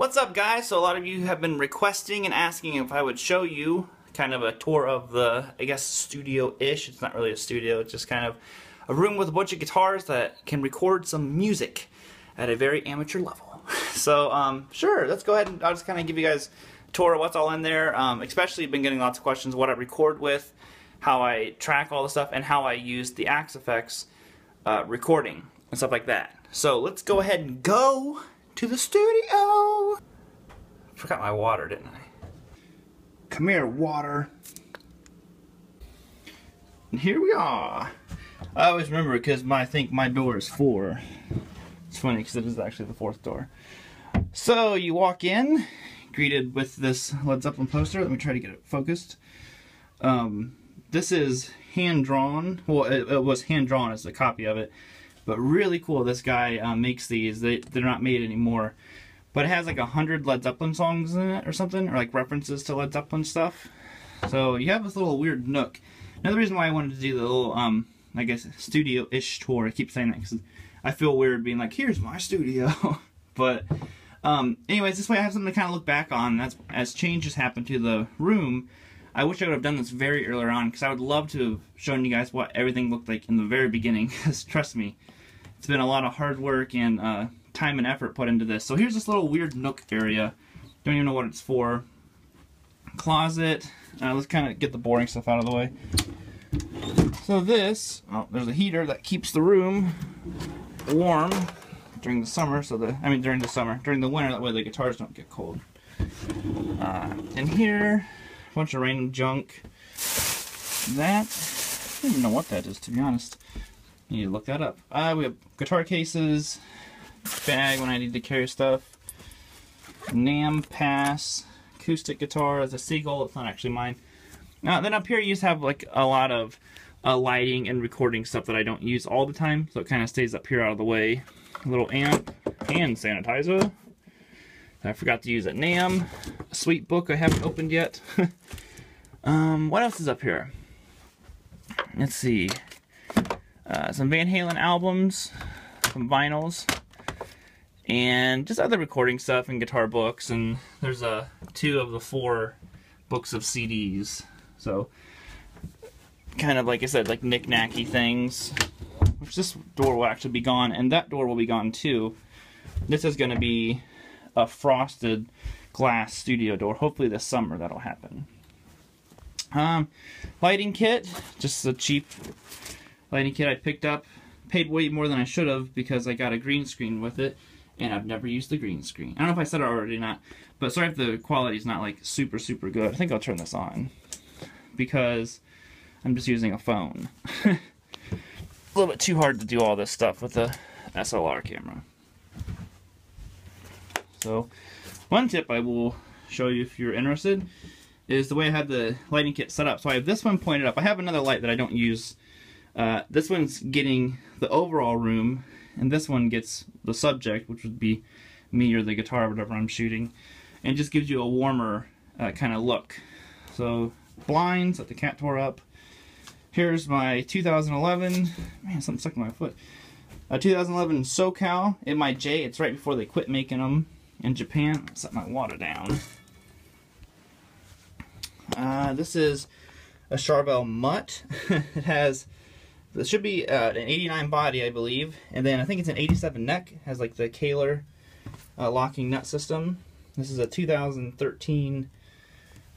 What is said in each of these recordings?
What's up, guys? So a lot of you have been requesting and asking if I would show you kind of a tour of the, I guess, studio-ish. It's not really a studio, it's just kind of a room with a bunch of guitars that can record some music at a very amateur level. So, sure, let's go ahead and I'll just kind of give you guys a tour of what's all in there. Especially been getting lots of questions what I record with, how I track all the stuff, and how I use the Axe Effects recording and stuff like that. So let's go ahead and go to the studio. Forgot my water, didn't I? Come here, water. And here we are. I always remember because I think my door is 4. It's funny because it is actually the 4th door. So you walk in, greeted with this Led Zeppelin poster. Let me try to get it focused. This is hand drawn. Well, it was hand drawn as a copy of it. But really cool, this guy makes these. They're not made anymore. But it has like 100 Led Zeppelin songs in it or something, or like references to Led Zeppelin stuff. So you have this little weird nook. Another reason why I wanted to do the little, I guess, studio-ish tour, I keep saying that because I feel weird being like, here's my studio. But anyways, this way I have something to kind of look back on. As changes happen to the room, I wish I would have done this very earlier on because I would love to have shown you guys what everything looked like in the very beginning. Because trust me, it's been a lot of hard work and time and effort put into this. So here's this little weird nook area. Don't even know what it's for. Closet. Let's kind of get the boring stuff out of the way. So this, there's a heater that keeps the room warm during the summer. During the winter, that way the guitars don't get cold. And here, a bunch of random junk. That, I don't even know what that is, to be honest. You need to look that up. We have guitar cases, bag when I need to carry stuff, NAMM pass, acoustic guitar, as a Seagull, it's not actually mine. Then up here you just have like a lot of lighting and recording stuff that I don't use all the time, so it kind of stays up here out of the way. A little amp, hand sanitizer. I forgot to use a NAMM, a sweet book I haven't opened yet. What else is up here? Let's see. Some Van Halen albums, some vinyls, and just other recording stuff and guitar books. And there's 2 of the 4 books of CDs. So, kind of like I said, like knick-knacky things. Which this door will actually be gone, and that door will be gone too. This is going to be a frosted glass studio door. Hopefully this summer that'll happen. Lighting kit, just a cheap lighting kit I picked up. Paid way more than I should have because I got a green screen with it, and I've never used the green screen. I don't know if I said it already or not, but sorry if the quality's not like super good. I think I'll turn this on because I'm just using a phone. A little bit too hard to do all this stuff with the SLR camera. So, one tip I will show you if you're interested is the way I have the lighting kit set up. So I have this one pointed up. I have another light that I don't use. This one's getting the overall room, and this one gets the subject, which would be me or the guitar, whatever I'm shooting, and just gives you a warmer kind of look. So blinds that the cat tore up. Here's my 2011, man, something stuck in my foot. 2011 SoCal MIJ. It's right before they quit making them in Japan. I'll set my water down. This is a Charvel Mutt. It should be an 89 body, I believe, and then I think it's an 87 neck. It has like the Kaler locking nut system. This is a 2013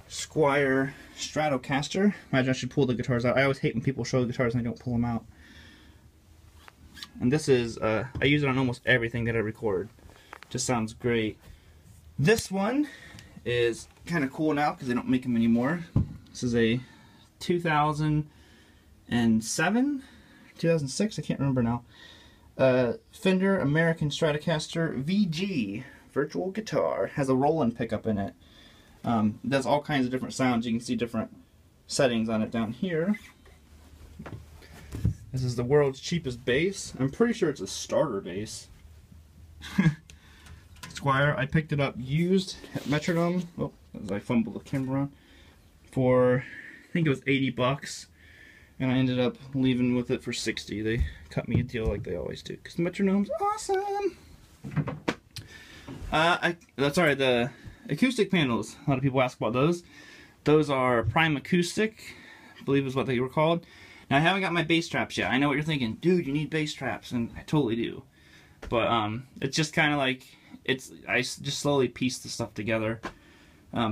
Squire Stratocaster. Imagine I should pull the guitars out. I always hate when people show the guitars and I don't pull them out. And this is, I use it on almost everything that I record. Just sounds great. This one is kind of cool now because they don't make them anymore. This is a 2007, 2006, I can't remember now. Fender American Stratocaster VG virtual guitar. Has a Roland pickup in it. Does all kinds of different sounds. You can see different settings on it down here. This is the world's cheapest bass. I'm pretty sure it's a starter bass. Squire. I picked it up used at Metronome. Oh, as I fumbled the camera around. For, I think it was 80 bucks. And I ended up leaving with it for 60. They cut me a deal like they always do. Because Metronome's awesome! Sorry, the acoustic panels. A lot of people ask about those. Those are Prime Acoustic, I believe is what they were called. Now I haven't got my bass traps yet. I know what you're thinking, dude, you need bass traps, and I totally do. But it's just kind of like, I just slowly piece the stuff together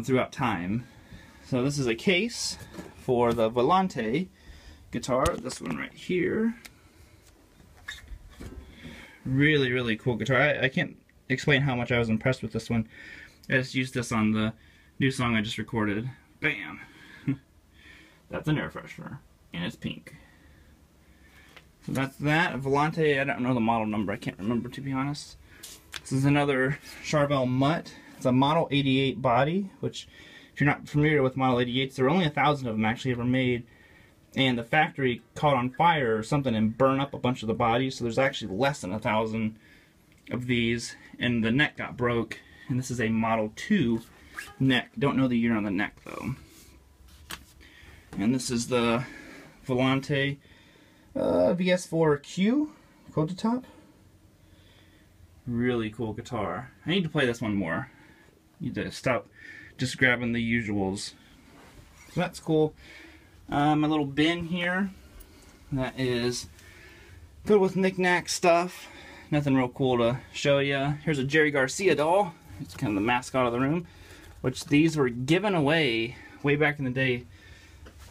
throughout time. So this is a case for the Volante guitar, this one right here. Really, really cool guitar. I can't explain how much I was impressed with this one. I just used this on the new song I just recorded. Bam! That's an air freshener, and it's pink. So that's that. Volante, I don't know the model number, I can't remember to be honest. This is another Charvel Mutt. It's a Model 88 body, which, if you're not familiar with Model 88s, there are only 1,000 of them actually ever made. And the factory caught on fire or something and burned up a bunch of the bodies, so there's actually less than 1,000 of these. And the neck got broke, and this is a Model 2 neck. Don't know the year on the neck though. And this is the Volante VS4Q quote top. Really cool guitar. I need to play this one more. Need to stop just grabbing the usuals. So that's cool. My little bin here, that is filled with knick-knack stuff. Nothing real cool to show you. Here's a Jerry Garcia doll. It's kind of the mascot of the room, which these were given away way back in the day.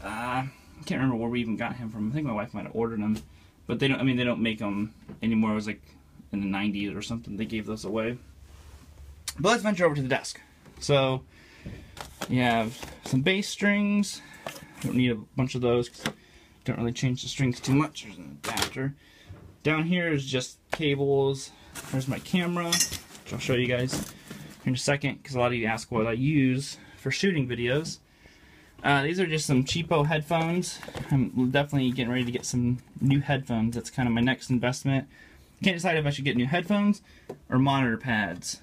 I can't remember where we even got him from. I think my wife might have ordered them, but they don't. I mean, they don't make them anymore. It was like in the 90s or something. They gave those away. But let's venture over to the desk. So you have some bass strings. Don't need a bunch of those because don't really change the strings too much. There's an adapter. Down here is just cables. There's my camera, which I'll show you guys in a second because a lot of you ask what I use for shooting videos. These are just some cheapo headphones. I'm definitely getting ready to get some new headphones. That's kind of my next investment. Can't decide if I should get new headphones or monitor pads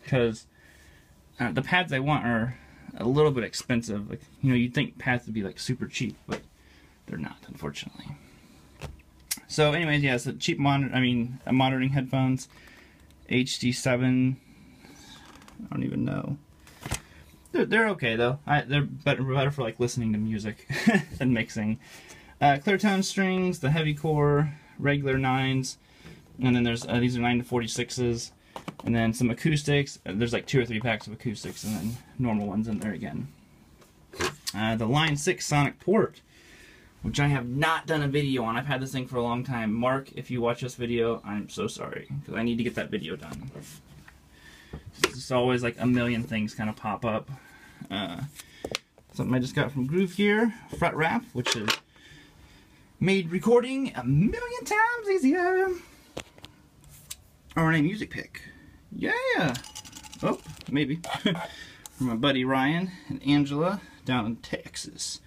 because the pads I want are a little bit expensive. Like, you know, you'd think pads would be like super cheap, but they're not, unfortunately. So anyways, yeah, it's a cheap monitoring headphones. HD7. I don't even know. They're okay though. They're better for like listening to music than mixing. ClearTone Strings, the heavy core, regular 9s, and then there's these are 9 to 46s, and then some acoustics. There's like 2 or 3 packs of acoustics, and then normal ones in there again. The Line 6 Sonic port, which I have not done a video on. I've had this thing for a long time. Mark, if you watch this video, I'm so sorry because I need to get that video done. It's always like a million things kind of pop up. Something I just got from Groove Gear, fret wrap, which has made recording a million times easier. RNA music pick. Yeah! Oh, maybe. From my buddy Ryan and Angela down in Texas.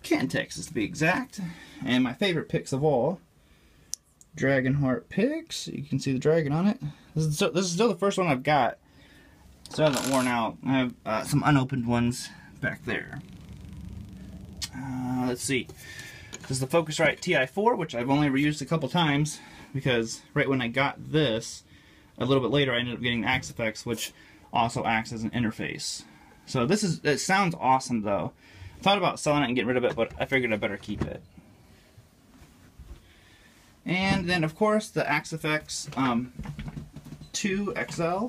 Canton, Texas to be exact. And my favorite picks of all, Dragonheart picks. You can see the dragon on it. This is still the first one I've got. So it hasn't worn out. I have some unopened ones back there. Let's see. This is the Focusrite TI-4, which I've only reused a couple times because right when I got this, a little bit later I ended up getting the Axe Effects, which also acts as an interface. So it sounds awesome though. I thought about selling it and getting rid of it, but I figured I better keep it. And then of course the Axe Effects 2 XL.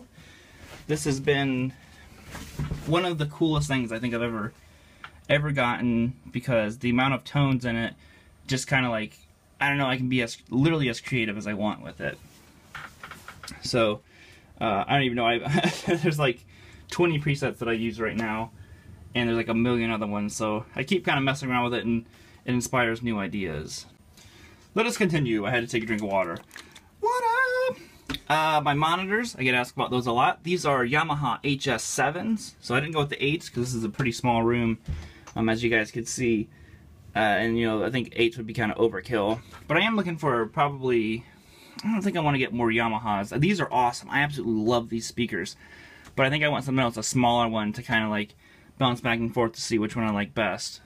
This has been one of the coolest things I think I've ever gotten because the amount of tones in it just kind of like, I don't know, I can be literally as creative as I want with it. So I don't even know, there's like 20 presets that I use right now and there's like a million other ones, so I keep kind of messing around with it and it inspires new ideas. Let us continue. I had to take a drink of water. What up? My monitors, I get asked about those a lot. These are Yamaha HS7s, so I didn't go with the 8s because this is a pretty small room, as you guys could see. And you know, I think 8s would be kind of overkill. But I am looking for probably, I don't think I want to get more Yamahas. These are awesome. I absolutely love these speakers. But I think I want something else, a smaller one, to kind of like bounce back and forth to see which one I like best.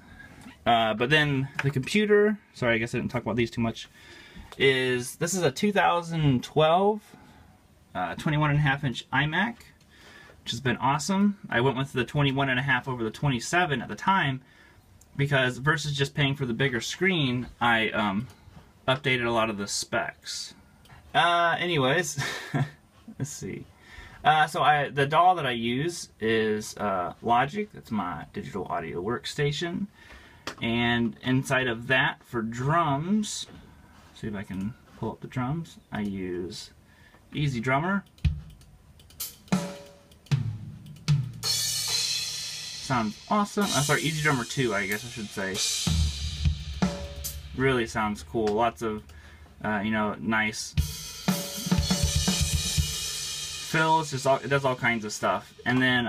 But then the computer, sorry, I guess I didn't talk about these too much, this is a 2012 21.5-inch iMac, which has been awesome. I went with the 21.5 over the 27 at the time because versus just paying for the bigger screen, I updated a lot of the specs. Anyways, let's see. So the DAW that I use is Logic. That's my digital audio workstation. And inside of that, for drums, see if I can pull up the drums, I use Easy Drummer. Sounds awesome. Sorry, Easy Drummer 2, I guess I should say. Really sounds cool. Lots of, you know, nice fills. It does all kinds of stuff. And then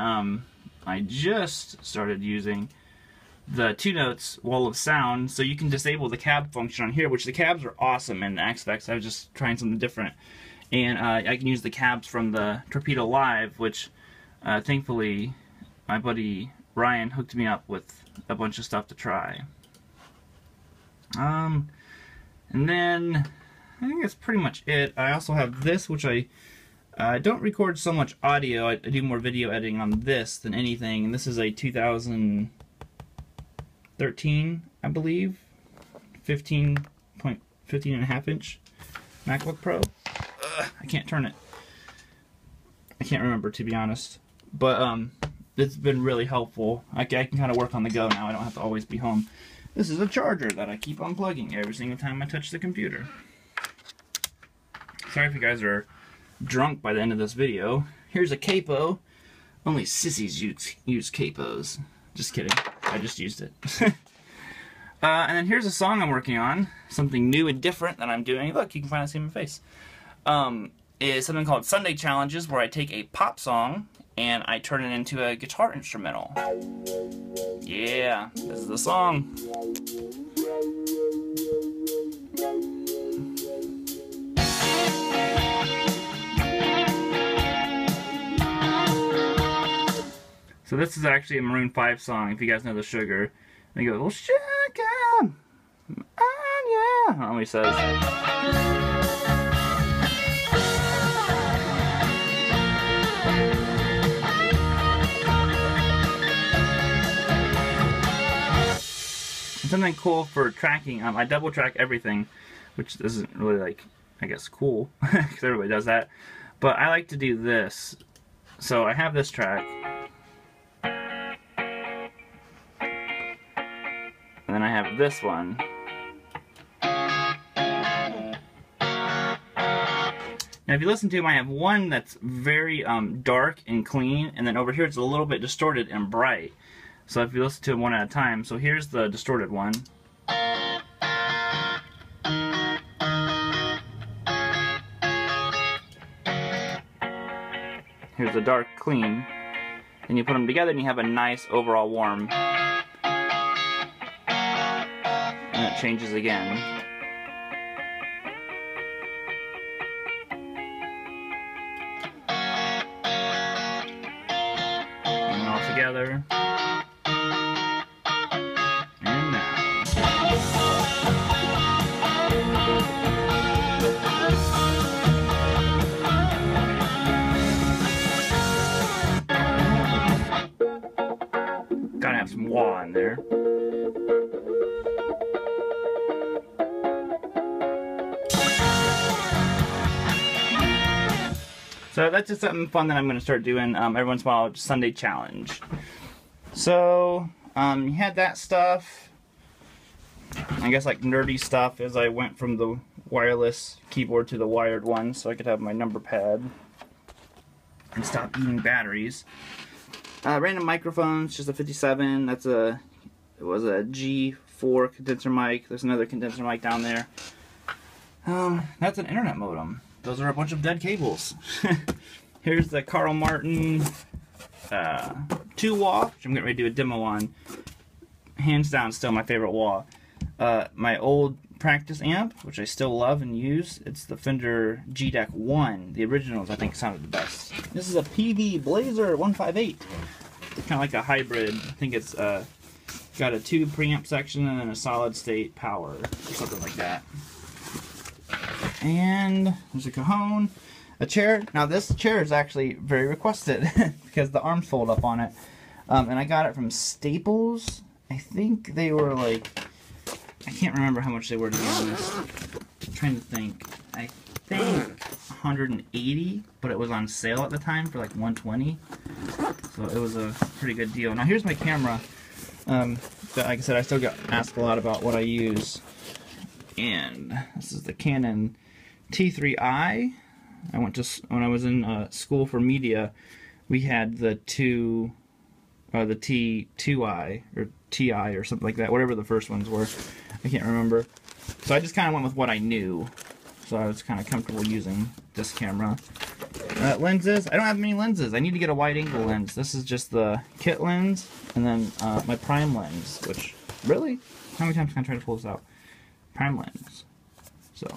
I just started using the 2 Notes wall of sound, so you can disable the cab function on here, which the cabs are awesome in the Aspects. I was just trying something different. And I can use the cabs from the Torpedo Live, which thankfully my buddy Ryan hooked me up with a bunch of stuff to try. And then I think that's pretty much it. I also have this, which I don't record so much audio. I do more video editing on this than anything. And this is a 2013, I believe, 15.5-inch MacBook Pro. I can't turn it. I can't remember, to be honest. But it's been really helpful. I can kind of work on the go now. I don't have to always be home. This is a charger that I keep unplugging every single time I touch the computer. Sorry if you guys are drunk by the end of this video. Here's a capo. Only sissies use capos. Just kidding. I just used it. And then here's a song I'm working on. Something new and different that I'm doing. Look, you can finally see my face. Is something called Sunday Challenges, where I take a pop song and I turn it into a guitar instrumental. Yeah, this is the song. So this is actually a Maroon 5 song, if you guys know the Sugar. And he goes, well, sugar, oh yeah. I don't know what he says. Something cool for tracking, I double track everything, which isn't really, like, I guess cool, because everybody does that. But I like to do this. So I have this track. And then I have this one. Now if you listen to them, I have one that's very dark and clean, and then over here it's a little bit distorted and bright. So if you listen to them one at a time, so here's the distorted one. Here's the dark clean. Then you put them together and you have a nice overall warm. And it changes again. And all together. And now. Gotta have some wah in there. So that's just something fun that I'm going to start doing every once in a while, Sunday challenge. So you had that stuff. I guess like nerdy stuff as I went from the wireless keyboard to the wired one, so I could have my number pad and stop eating batteries. Random microphones, just a 57. It was a G4 condenser mic. There's another condenser mic down there. That's an internet modem. Those are a bunch of dead cables. Here's the Carl Martin 2 wah, which I'm getting ready to do a demo on. Hands down, still my favorite wah. My old practice amp, which I still love and use. It's the Fender G-Deck 1. The originals, I think, sounded the best. This is a PV Blazer 158. It's kind of like a hybrid. I think it's got a 2 preamp section and then a solid state power, or something like that. And there's a cajon. A chair. Now this chair is actually very requested because the arms fold up on it. And I got it from Staples. I think they were like, I can't remember how much they were, to be honest. I'm trying to think. I think 180, but it was on sale at the time for like 120. So it was a pretty good deal. Now here's my camera. But like I said, I still get asked a lot about what I use. And this is the Canon T3i. I went to, when I was in school for media, we had the T2i or TI or something like that, whatever the first ones were. I can't remember. So I just kind of went with what I knew. So I was kind of comfortable using this camera. Lenses, I don't have many lenses. I need to get a wide angle lens. This is just the kit lens, and then my prime lens, which, really? How many times can I try to pull this out? Prime lens. So,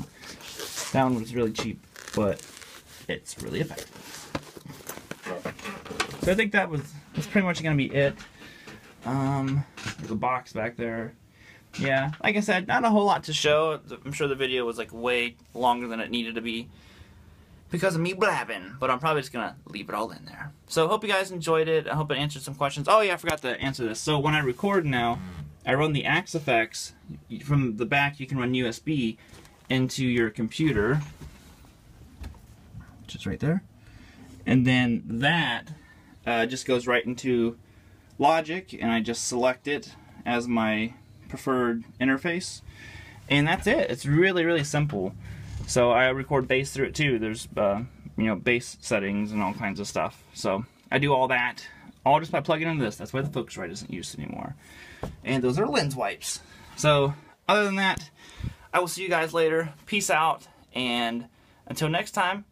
that one was really cheap, but it's really effective. So I think that's pretty much going to be it. There's a box back there. Yeah, like I said, not a whole lot to show. I'm sure the video was like way longer than it needed to be because of me blabbing, but I'm probably just going to leave it all in there. So hope you guys enjoyed it. I hope it answered some questions. Oh yeah, I forgot to answer this. So when I record now, I run the Axe effects. From the back, you can run USB into your computer, which is right there. And then that just goes right into Logic, and I just select it as my preferred interface, and that's it. It's really, really simple. So I record bass through it too. There's you know, bass settings and all kinds of stuff. So I do all that all just by plugging into this. That's why the Focusrite isn't used anymore. And those are lens wipes. So other than that, I will see you guys later. Peace out, and until next time,